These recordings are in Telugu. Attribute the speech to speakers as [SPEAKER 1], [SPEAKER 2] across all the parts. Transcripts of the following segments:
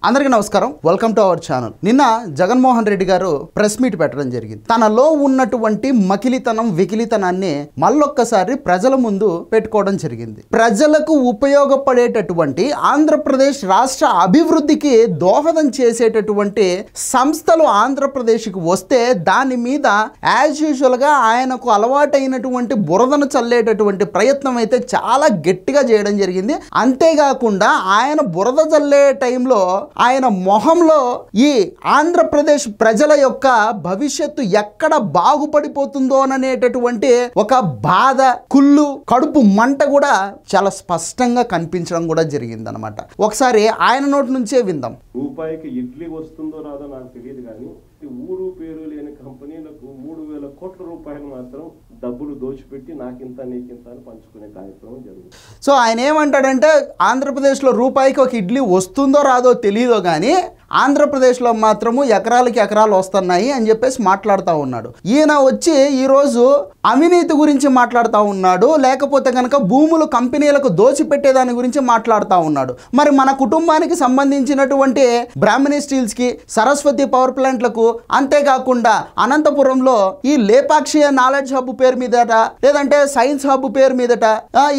[SPEAKER 1] అందరికీ నమస్కారం. Welcome to our channel. నిన్న జగన్మోహన్ రెడ్డి గారు ప్రెస్ మీట్ పెట్టడం జరిగింది. తనలో ఉన్నటువంటి మకిలితనం వెకిలితనాన్ని మళ్ళొక్కసారి ప్రజల ముందు పెట్టుకోవడం జరిగింది. ప్రజలకు ఉపయోగపడేటటువంటి ఆంధ్రప్రదేశ్ రాష్ట్ర అభివృద్ధికి దోహదం చేసేటటువంటి సంస్థలు ఆంధ్రప్రదేశ్కి వస్తే దాని మీద యాజ్ యూజువల్ గా ఆయనకు అలవాటైనటువంటి బురదను చల్లేటటువంటి ప్రయత్నం అయితే చాలా గట్టిగా చేయడం జరిగింది. అంతేకాకుండా ఆయన బురద చల్లే టైంలో ఆయన మొహంలో ఈ ఆంధ్రప్రదేశ్ ప్రజల యొక్క భవిష్యత్తు ఎక్కడ బాగుపడిపోతుందో అనేటటువంటి ఒక బాధ, కుళ్ళు, కడుపు మంట కూడా చాలా స్పష్టంగా కనిపించడం కూడా జరిగింది అనమాట. ఒకసారి ఆయన నోటి నుంచే విందాం.
[SPEAKER 2] రూపాయికి ఇడ్లీ వస్తుందో రాదో నాకు తెలియదు, కానీ ఊరు పేరు లేని కంపెనీలకు 3,000 కోట్ల రూపాయలు మాత్రం డబ్బులు దోచిపెట్టి నాకింత నీకింత అని పంచుకునే కార్యక్రమం జరుగుతుంది.
[SPEAKER 1] సో ఆయన ఏమంటాడంటే ఆంధ్రప్రదేశ్లో రూపాయికి ఒక ఇడ్లీ వస్తుందో రాదో తెలియదో కానీ ఆంధ్రప్రదేశ్లో మాత్రము ఎకరాలకి ఎకరాలు వస్తున్నాయి అని చెప్పేసి మాట్లాడుతూ ఉన్నాడు. ఈయన వచ్చి ఈరోజు అవినీతి గురించి మాట్లాడుతూ ఉన్నాడు, లేకపోతే కనుక భూములు కంపెనీలకు దోచిపెట్టేదాని గురించి మాట్లాడుతూ ఉన్నాడు. మరి మన కుటుంబానికి సంబంధించినటువంటి బ్రాహ్మణి స్టీల్స్కి, సరస్వతి పవర్ ప్లాంట్లకు, అంతేకాకుండా అనంతపురంలో ఈ లేపాక్షి నాలెడ్జ్ హబ్ పేరు మీదట, లేదంటే సైన్స్ హబ్ పేరు మీదట,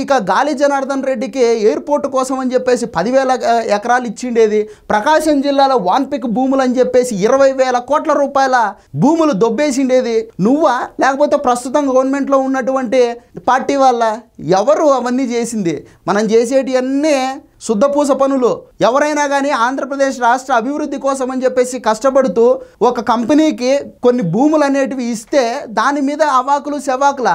[SPEAKER 1] ఇక గాలి జనార్దన్ రెడ్డికి ఎయిర్పోర్ట్ కోసం అని చెప్పేసి 10,000 ఎకరాలు ఇచ్చిండేది, ప్రకాశం జిల్లాలో వాన్పిక్ భూములు అని చెప్పేసి 20,000 కోట్ల రూపాయల భూములు దొబ్బేసిండేది నువ్వా, లేకపోతే ప్రస్తుతం గవర్నమెంట్లో ఉన్నటువంటి పార్టీ వాళ్ళ? ఎవరు అవన్నీ చేసింది? మనం చేసేటివన్నీ శుద్ధపూస పనులు. ఎవరైనా కానీ ఆంధ్రప్రదేశ్ రాష్ట్ర అభివృద్ధి కోసం అని చెప్పేసి కష్టపడుతూ ఒక కంపెనీకి కొన్ని భూములు అనేటివి ఇస్తే దాని మీద అవాకులు శవాకుల.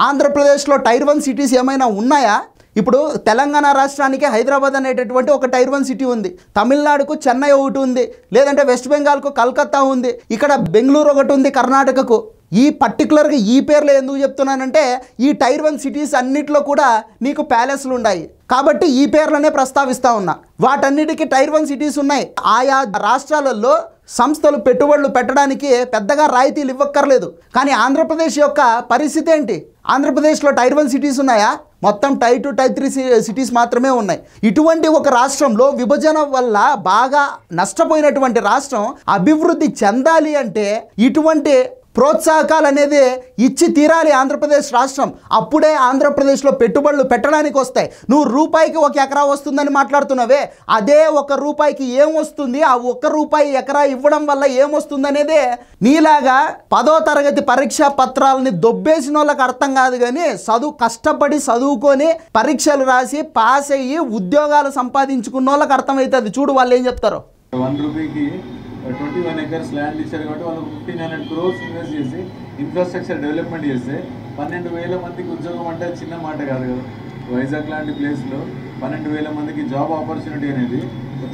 [SPEAKER 1] ఆంధ్రప్రదేశ్లో టైర్ 1 సిటీస్ ఏమైనా ఉన్నాయా? ఇప్పుడు తెలంగాణ రాష్ట్రానికి హైదరాబాద్ అనేటటువంటి ఒక టైర్ 1 సిటీ ఉంది, తమిళనాడుకు చెన్నై ఒకటి ఉంది, లేదంటే వెస్ట్ బెంగాల్కు కలకత్తా ఉంది, ఇక్కడ బెంగళూరు ఒకటి ఉంది కర్ణాటకకు. ఈ పర్టికులర్గా ఈ పేర్లు ఎందుకు చెప్తున్నానంటే ఈ టైర్ 1 సిటీస్ అన్నిట్లో కూడా నీకు ప్యాలెస్లు ఉన్నాయి కాబట్టి ఈ పేర్లనే ప్రస్తావిస్తూ ఉన్నా. వాటన్నిటికీ టైర్ 1 సిటీస్ ఉన్నాయి. ఆయా రాష్ట్రాలలో సంస్థలు పెట్టుబడులు పెట్టడానికి పెద్దగా రాయితీలు ఇవ్వక్కర్లేదు. కానీ ఆంధ్రప్రదేశ్ యొక్క పరిస్థితి ఏంటి? ఆంధ్రప్రదేశ్లో టైర్ 1 సిటీస్ ఉన్నాయా? మొత్తం టైర్ 2, టైర్ 3 సిటీస్ మాత్రమే ఉన్నాయి. ఇటువంటి ఒక రాష్ట్రంలో విభజన వల్ల బాగా నష్టపోయినటువంటి రాష్ట్రం అభివృద్ధి చెందాలి అంటే ఇటువంటి ప్రోత్సాహకాలు అనేది ఇచ్చి తీరాలి ఆంధ్రప్రదేశ్ రాష్ట్రం. అప్పుడే ఆంధ్రప్రదేశ్లో పెట్టుబడులు పెట్టడానికి వస్తాయి. నువ్వు రూపాయికి 1 ఎకరా వస్తుందని మాట్లాడుతున్నావే, అదే 1 రూపాయికి ఏం వస్తుంది? ఆ 1 రూపాయి ఎకరా ఇవ్వడం వల్ల ఏమొస్తుంది అనేది నీలాగా 10వ తరగతి పరీక్షా పత్రాలని దొబ్బేసిన వాళ్ళకి అర్థం కాదు. కానీ కష్టపడి చదువుకొని పరీక్షలు రాసి పాస్ అయ్యి ఉద్యోగాలు సంపాదించుకున్న వాళ్ళకి అర్థమవుతుంది. చూడు వాళ్ళు ఏం చెప్తారో.
[SPEAKER 3] 1 రూపీకి 21 acres ల్యాండ్ ఇచ్చారు కాబట్టి వాళ్ళు 1,500 crores ఇన్వెస్ట్ చేసి ఇన్ఫ్రాస్ట్రక్చర్ డెవలప్మెంట్ చేస్తే 12,000 మందికి ఉద్యోగం అంటే చిన్న మాట కాదు కదా. వైజాగ్ లాంటి ప్లేస్లో 12,000 మందికి జాబ్ ఆపర్చునిటీ అనేది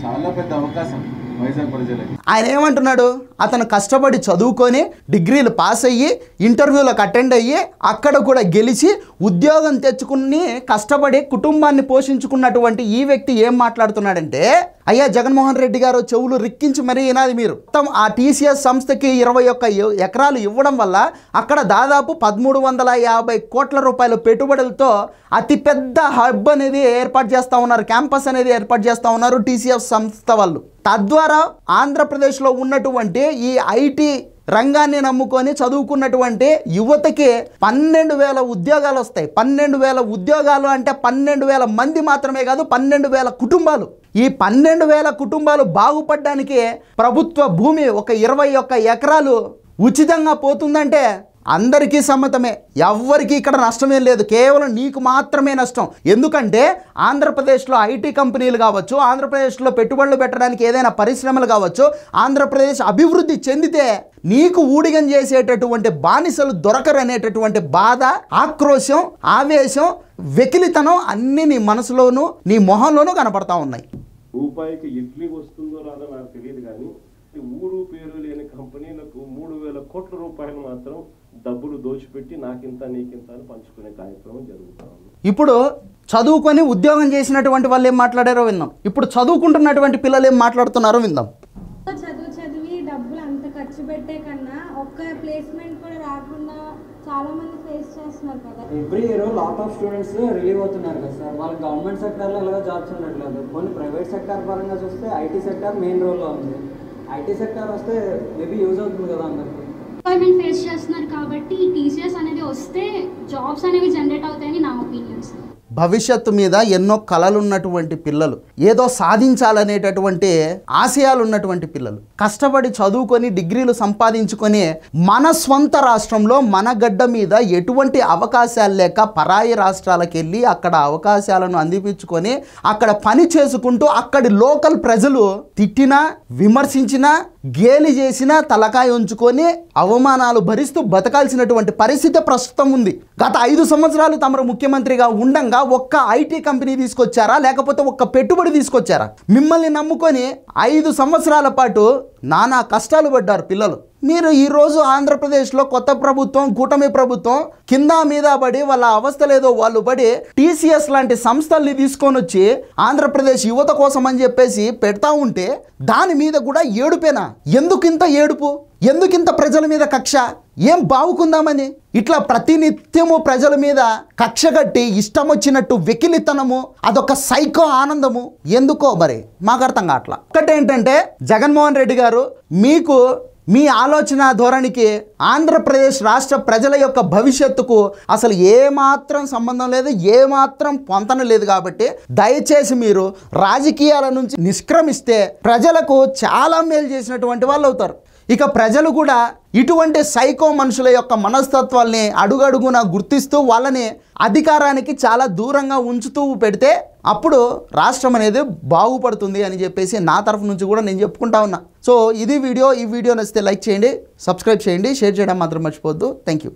[SPEAKER 3] చాలా పెద్ద అవకాశం వైజాగ్ ప్రజలకి. ఆయన
[SPEAKER 1] ఏమంటున్నాడు? అతను కష్టపడి చదువుకొని డిగ్రీలు పాస్ అయ్యి ఇంటర్వ్యూలకు అటెండ్ అయ్యి అక్కడ కూడా గెలిచి ఉద్యోగం తెచ్చుకుని కష్టపడి కుటుంబాన్ని పోషించుకున్నటువంటి ఈ వ్యక్తి ఏం మాట్లాడుతున్నాడంటే, అయ్యా జగన్మోహన్ రెడ్డి గారు చెవులు రిక్కించి మరీ వినాది మీరు. మొత్తం ఆ టీసీఎస్ సంస్థకి 21 ఎకరాలు ఇవ్వడం వల్ల అక్కడ దాదాపు 1,350 కోట్ల రూపాయల పెట్టుబడులతో అతిపెద్ద హబ్ అనేది ఏర్పాటు చేస్తూ ఉన్నారు, క్యాంపస్ అనేది ఏర్పాటు చేస్తూ ఉన్నారు టీసీఎస్ సంస్థ వాళ్ళు. తద్వారా ఆంధ్రప్రదేశ్లో ఉన్నటువంటి ఈ ఐటీ రంగాన్ని నమ్ముకొని చదువుకున్నటువంటి యువతకి 12,000 ఉద్యోగాలు వస్తాయి. 12,000 ఉద్యోగాలు అంటే 12,000 మంది మాత్రమే కాదు, 12,000 కుటుంబాలు. ఈ 12,000 కుటుంబాలు బాగుపడడానికి ప్రభుత్వ భూమి ఒక 21 ఎకరాలు ఉచితంగా పోతుందంటే అందరికీ సమ్మతమే. ఎవ్వరికీ ఇక్కడ నష్టమేం లేదు, కేవలం నీకు మాత్రమే నష్టం. ఎందుకంటే ఆంధ్రప్రదేశ్లో ఐటీ కంపెనీలు కావచ్చు, ఆంధ్రప్రదేశ్లో పెట్టుబడులు పెట్టడానికి ఏదైనా పరిశ్రమలు కావచ్చు, ఆంధ్రప్రదేశ్ అభివృద్ధి చెందితే నీకు ఊడిగం చేసేటటువంటి బానిసలు దొరకరనేటటువంటి బాధ, ఆక్రోశం, ఆవేశం, వెకిలితనం అన్నీ నీ మనసులోనూ నీ మొహంలోనూ కనపడతా ఉన్నాయి.
[SPEAKER 2] రూపాయికి ఇడ్లీ వస్తుందో రాదో నాకు తెలియదు, కానీ ఊరు పేరు లేని కంపెనీలకు 3,000 కోట్ల రూపాయలు మాత్రం డబ్బులు దోచిపెట్టి నాకింత నీకింత అని పంచుకునే కార్యక్రమం జరుగుతా ఉంది.
[SPEAKER 1] ఇప్పుడు చదువుకొని ఉద్యోగం చేసినటువంటి వాళ్ళు ఏం మాట్లాడారో విందాం. ఇప్పుడు చదువుకుంటున్నటువంటి పిల్లలు ఏం మాట్లాడుతున్నారో విందాం.
[SPEAKER 4] చదివి డబ్బులు అంత ఖర్చు పెట్టే కన్నా ఒక్క ప్లేస్మెంట్ కూడా రాకుండా చాలా మంది ఫేస్ చేస్తున్నారు కదా.
[SPEAKER 5] Every year lot of students relieve అవుతున్నారు కదా సార్. వాళ్ళకి గవర్నమెంట్ సెక్టార్లో ఎలాగో జాబ్స్ ఉండట్లేదు. కొన్ని ప్రైవేట్ సెక్టార్ పరంగా చూస్తే ఐటీ సెక్టార్ మెయిన్ రోల్లో ఉంది. ఐటీ సెక్టార్ వస్తే మేబీ యూజ్ అవుతుంది కదా అందరికి.
[SPEAKER 6] ఎంప్లాయ్మెంట్ ఫేస్ చేస్తున్నారు కాబట్టి టీసీఎస్ అనేది వస్తే జాబ్స్ అనేవి జనరేట్ అవుతాయని నా ఒపీనియన్ సార్.
[SPEAKER 1] భవిష్యత్తు మీద ఎన్నో కళలు ఉన్నటువంటి పిల్లలు, ఏదో సాధించాలనేటటువంటి ఆశయాలు ఉన్నటువంటి పిల్లలు కష్టపడి చదువుకొని డిగ్రీలు సంపాదించుకొని మన స్వంత రాష్ట్రంలో మన గడ్డ మీద ఎటువంటి అవకాశాలు లేక పరాయి రాష్ట్రాలకు వెళ్ళి అక్కడ అవకాశాలను అందిపించుకొని అక్కడ పని చేసుకుంటూ అక్కడి లోకల్ ప్రజలు తిట్టినా విమర్శించినా గేలి చేసినా తలకాయ ఉంచుకొని అవమానాలు భరిస్తూ బతకాల్సినటువంటి పరిస్థితి ప్రస్తుతం ఉంది. గత 5 సంవత్సరాలు తమరు ముఖ్యమంత్రిగా ఉండంగా ఒక్క ఐటీ కంపెనీ తీసుకొచ్చారా, లేకపోతే ఒక్క పెట్టుబడి తీసుకొచ్చారా? మిమ్మల్ని నమ్ముకొని 5 సంవత్సరాల పాటు నానా కష్టాలు పడ్డారు పిల్లలు. మీరు ఈరోజు ఆంధ్రప్రదేశ్లో కొత్త ప్రభుత్వం, కూటమి ప్రభుత్వం కింద మీద పడి వాళ్ళ అవస్థలేదో వాళ్ళు పడి టీసీఎస్ లాంటి సంస్థల్ని తీసుకొని వచ్చి ఆంధ్రప్రదేశ్ యువత కోసం అని చెప్పేసి పెడతా ఉంటే దాని మీద కూడా ఏడుపేనా? ఎందుకింత ఏడుపు? ఎందుకింత ప్రజల మీద కక్ష? ఏం బావుకుందామని ఇట్లా ప్రతినిత్యము ప్రజల మీద కక్ష కట్టి ఇష్టం వచ్చినట్టు వెకిలితనము, అదొక సైకో ఆనందము ఎందుకో మరి మాకు అర్థం కావట్లా. ఒకటేంటంటే జగన్మోహన్ రెడ్డి గారు మీకు మీ ఆలోచన ధోరణికి ఆంధ్రప్రదేశ్ రాష్ట్ర ప్రజల యొక్క భవిష్యత్తుకు అసలు ఏమాత్రం సంబంధం లేదు, ఏమాత్రం పొంతన లేదు. కాబట్టి దయచేసి మీరు రాజకీయాల నుంచి నిష్క్రమిస్తే ప్రజలకు చాలా మేలు చేసినటువంటి వాళ్ళు అవుతారు. ఇక ప్రజలు కూడా ఇటువంటి సైకో మనుషుల యొక్క మనస్తత్వాల్ని అడుగడుగునా గుర్తిస్తూ వాళ్ళని అధికారానికి చాలా దూరంగా ఉంచుతూ పెడితే అప్పుడు రాష్ట్రం అనేది బాగుపడుతుంది అని చెప్పేసి నా తరఫు నుంచి కూడా నేను చెప్పుకుంటా ఉన్నా. సో ఇది వీడియో. ఈ వీడియో నచ్చితే లైక్ చేయండి, సబ్స్క్రైబ్ చేయండి, షేర్ చేయడం మాత్రం మర్చిపోవద్దు. Thank you.